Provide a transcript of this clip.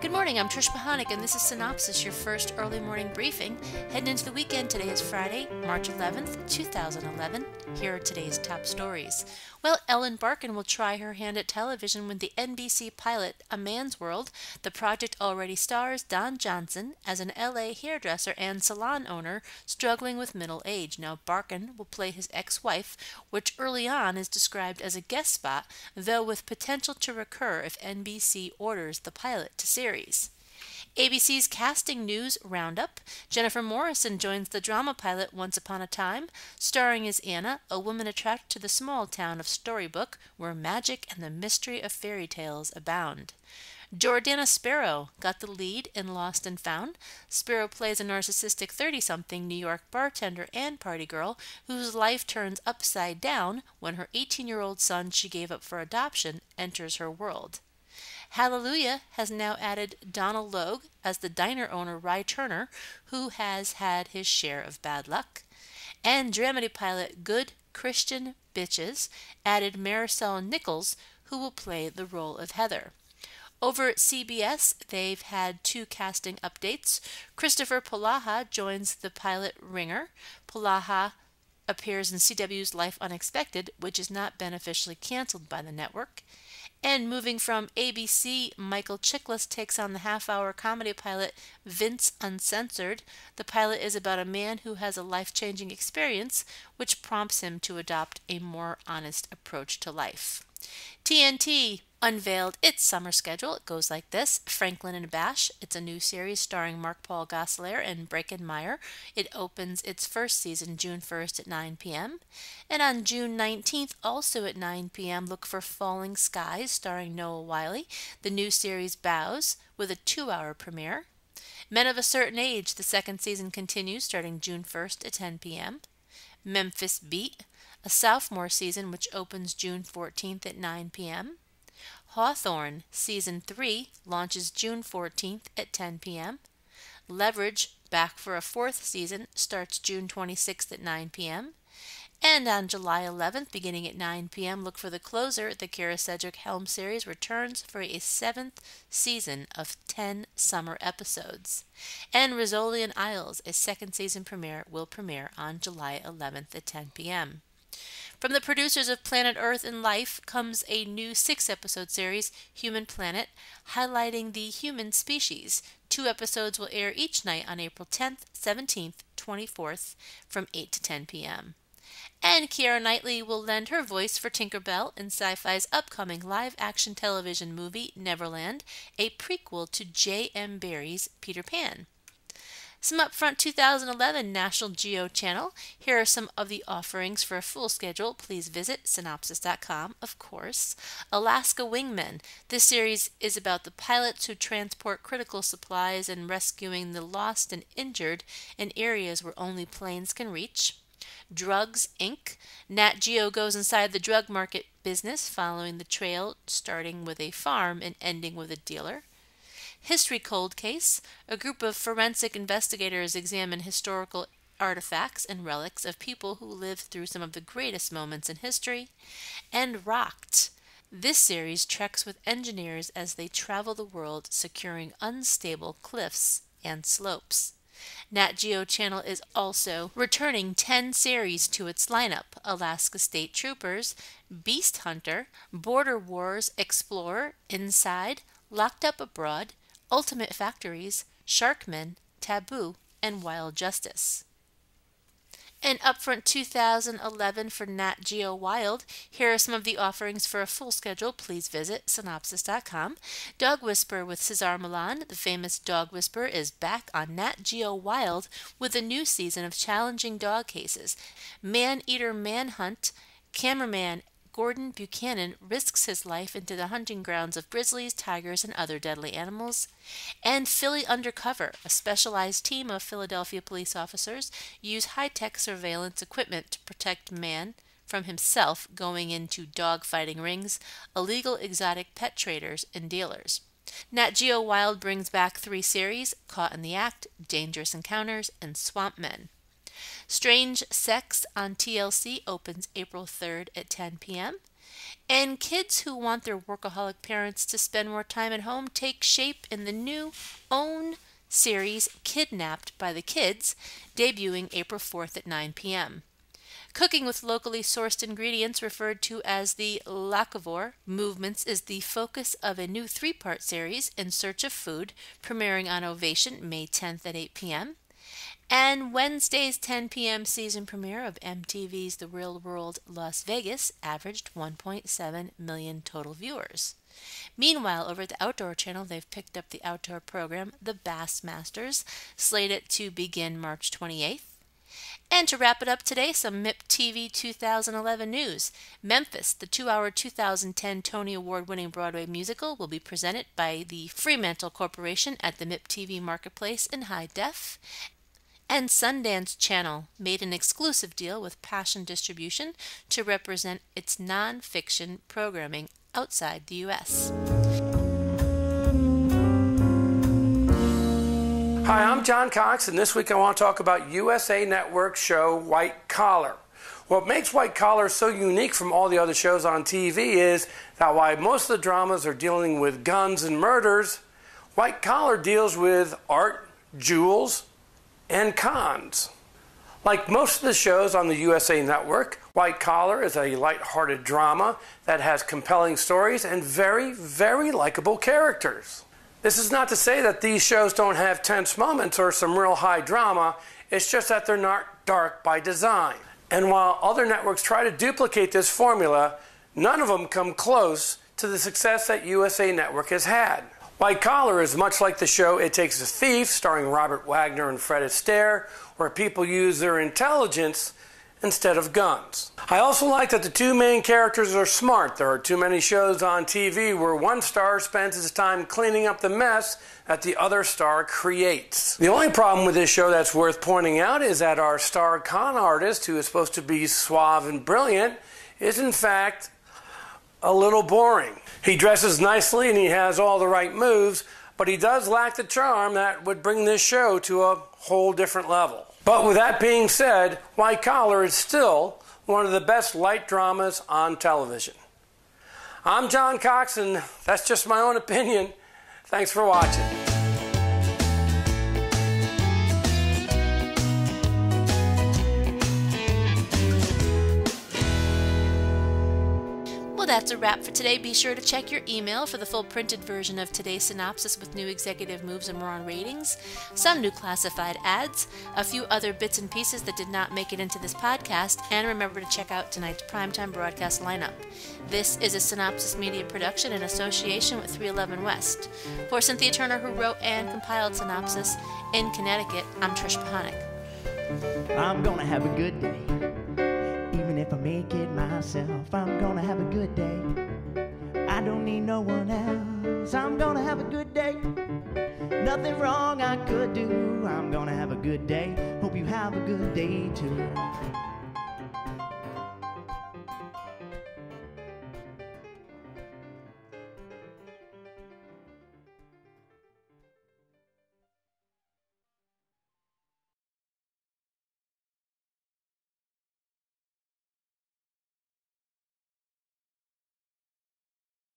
Good morning, I'm Trish Pahanik, and this is Cynopsis, your first early morning briefing. Heading into the weekend, today is Friday, March 11th, 2011. Here are today's top stories. Well, Ellen Barkin will try her hand at television with the NBC pilot A Man's World. The project already stars Don Johnson as an LA hairdresser and salon owner struggling with middle age. Now, Barkin will play his ex-wife, which early on is described as a guest spot, though with potential to recur if NBC orders the pilot to series. ABC's Casting News Roundup. Jennifer Morrison joins the drama pilot Once Upon a Time, starring as Anna, a woman attracted to the small town of Storybook, where magic and the mystery of fairy tales abound. Jordana Sparrow got the lead in Lost and Found. Sparrow plays a narcissistic 30-something New York bartender and party girl whose life turns upside down when her 18-year-old son she gave up for adoption enters her world. Hallelujah has now added Donald Logue as the diner owner Rye Turner, who has had his share of bad luck. And dramedy pilot Good Christian Bitches added Marisol Nichols, who will play the role of Heather. Over at CBS, they've had two casting updates. Christopher Polaha joins the pilot Ringer. Polaha appears in CW's Life Unexpected, which has not been officially canceled by the network. And moving from ABC, Michael Chiklis takes on the half-hour comedy pilot Vince Uncensored. The pilot is about a man who has a life-changing experience, which prompts him to adopt a more honest approach to life. TNT unveiled its summer schedule. It goes like this. Franklin and Bash. It's a new series starring Mark-Paul Gosselaar and Breckin Meyer. It opens its first season June 1st at 9 p.m. And on June 19th, also at 9 p.m., look for Falling Skies starring Noah Wiley. The new series Bows with a 2-hour premiere. Men of a Certain Age. The second season continues starting June 1st at 10 p.m. Memphis Beat, a sophomore season which opens June 14th at 9 p.m. Hawthorne Season 3 launches June 14th at 10 p.m. Leverage, back for a fourth season, starts June 26th at 9 p.m. And on July 11th, beginning at 9 p.m., look for The Closer. The Kara Cedric Helm series returns for a 7th season of 10 summer episodes. And Rizzoli and Isles, a second season premiere, will premiere on July 11th at 10 p.m. From the producers of Planet Earth and Life comes a new 6-episode series, Human Planet, highlighting the human species. 2 episodes will air each night on April 10th, 17th, 24th from 8 to 10 p.m. And Keira Knightley will lend her voice for Tinker Bell in Sci-Fi's upcoming live-action television movie Neverland, a prequel to J.M. Barrie's Peter Pan. Some upfront 2011 National Geo channel. Here are some of the offerings for a full schedule. Please visit Cynopsis.com, of course. Alaska Wingmen. This series is about the pilots who transport critical supplies and rescuing the lost and injured in areas where only planes can reach. Drugs, Inc. Nat Geo goes inside the drug market business, following the trail starting with a farm and ending with a dealer. History Cold Case. A group of forensic investigators examine historical artifacts and relics of people who lived through some of the greatest moments in history. And Rocked. This series treks with engineers as they travel the world securing unstable cliffs and slopes. Nat Geo Channel is also returning 10 series to its lineup: Alaska State Troopers, Beast Hunter, Border Wars Explorer, Inside, Locked Up Abroad, Ultimate Factories, Sharkmen, Taboo, and Wild Justice. And upfront 2011 for Nat Geo Wild. Here are some of the offerings for a full schedule. Please visit Cynopsis.com. Dog Whisperer with Cesar Millan. The famous Dog Whisperer is back on Nat Geo Wild with a new season of challenging dog cases. Man-Eater Manhunt. Cameraman Gordon Buchanan risks his life into the hunting grounds of grizzlies, tigers, and other deadly animals. And Philly Undercover, a specialized team of Philadelphia police officers use high-tech surveillance equipment to protect man from himself going into dog-fighting rings, illegal exotic pet traders, and dealers. Nat Geo Wild brings back 3 series: Caught in the Act, Dangerous Encounters, and Swamp Men. Strange Sex on TLC opens April 3rd at 10 p.m. And kids who want their workaholic parents to spend more time at home take shape in the new OWN series Kidnapped by the Kids, debuting April 4th at 9 p.m. Cooking with locally sourced ingredients, referred to as the locavore movements, is the focus of a new three-part series, In Search of Food, premiering on Ovation May 10th at 8 p.m. And Wednesday's 10 p.m. season premiere of MTV's The Real World Las Vegas averaged 1.7 million total viewers. Meanwhile, over at the Outdoor Channel, they've picked up the outdoor program The Bassmasters, slated to begin March 28th. And to wrap it up today, some MIP-TV 2011 news. Memphis, the 2-hour 2010 Tony Award-winning Broadway musical, will be presented by the Fremantle Corporation at the MIP-TV Marketplace in high def. And Sundance Channel made an exclusive deal with Passion Distribution to represent its non-fiction programming outside the U.S. Hi, I'm John Cox, and this week I want to talk about USA Network's show White Collar. What makes White Collar so unique from all the other shows on TV is that while most of the dramas are dealing with guns and murders, White Collar deals with art, jewels, and cons. Like most of the shows on the USA Network, White Collar is a light-hearted drama that has compelling stories and very, very likable characters. This is not to say that these shows don't have tense moments or some real high drama, it's just that they're not dark by design. And while other networks try to duplicate this formula, none of them come close to the success that USA Network has had. White Collar is much like the show It Takes a Thief, starring Robert Wagner and Fred Astaire, where people use their intelligence instead of guns. I also like that the two main characters are smart. There are too many shows on TV where one star spends his time cleaning up the mess that the other star creates. The only problem with this show that's worth pointing out is that our star con artist, who is supposed to be suave and brilliant, is in fact a little boring. He dresses nicely and he has all the right moves, but he does lack the charm that would bring this show to a whole different level. But with that being said, White Collar is still one of the best light dramas on television. I'm John Cox, and that's just my own opinion. Thanks for watching. That's a wrap for today. Be sure to check your email for the full printed version of today's synopsis with new executive moves and more on ratings, some new classified ads, a few other bits and pieces that did not make it into this podcast, and remember to check out tonight's primetime broadcast lineup. This is a Synopsis Media production in association with 311 West. For Cynthia Turner, who wrote and compiled Synopsis in Connecticut, I'm Trish Pahanik. I'm gonna have a good day. Even if I make it myself, I'm gonna have a good day. I don't need no one else. I'm gonna have a good day. Nothing wrong I could do. I'm gonna have a good day. Hope you have a good day too.